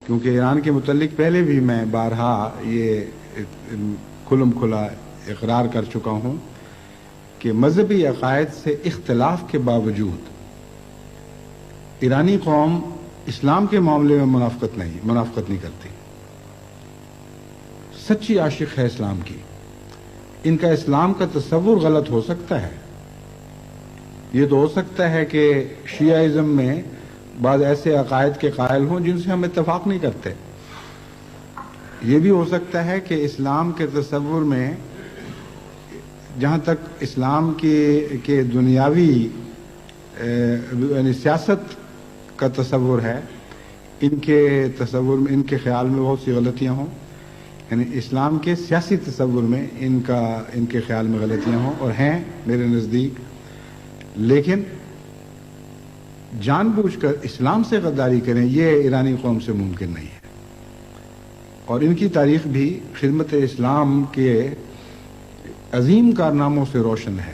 کیونکہ ایران کے متعلق پہلے بھی میں بارہا یہ کھلم کھلا اقرار کر چکا ہوں کہ مذہبی عقائد سے اختلاف کے باوجود ایرانی قوم اسلام کے معاملے میں منافقت نہیں کرتی، سچی عاشق ہے اسلام کی۔ ان کا اسلام کا تصور غلط ہو سکتا ہے، یہ تو ہو سکتا ہے کہ شیعہ میں بعض ایسے عقائد کے قائل ہوں جن سے ہم اتفاق نہیں کرتے، یہ بھی ہو سکتا ہے کہ اسلام کے تصور میں جہاں تک اسلام کے دنیاوی یعنی سیاست کا تصور ہے، ان کے تصور میں، ان کے خیال میں بہت سی غلطیاں ہوں، یعنی اسلام کے سیاسی تصور میں ان کے خیال میں غلطیاں ہوں، اور ہیں میرے نزدیک، لیکن جان بوجھ کر اسلام سے غداری کریں یہ ایرانی قوم سے ممکن نہیں ہے، اور ان کی تاریخ بھی خدمت اسلام کے عظیم کارناموں سے روشن ہے۔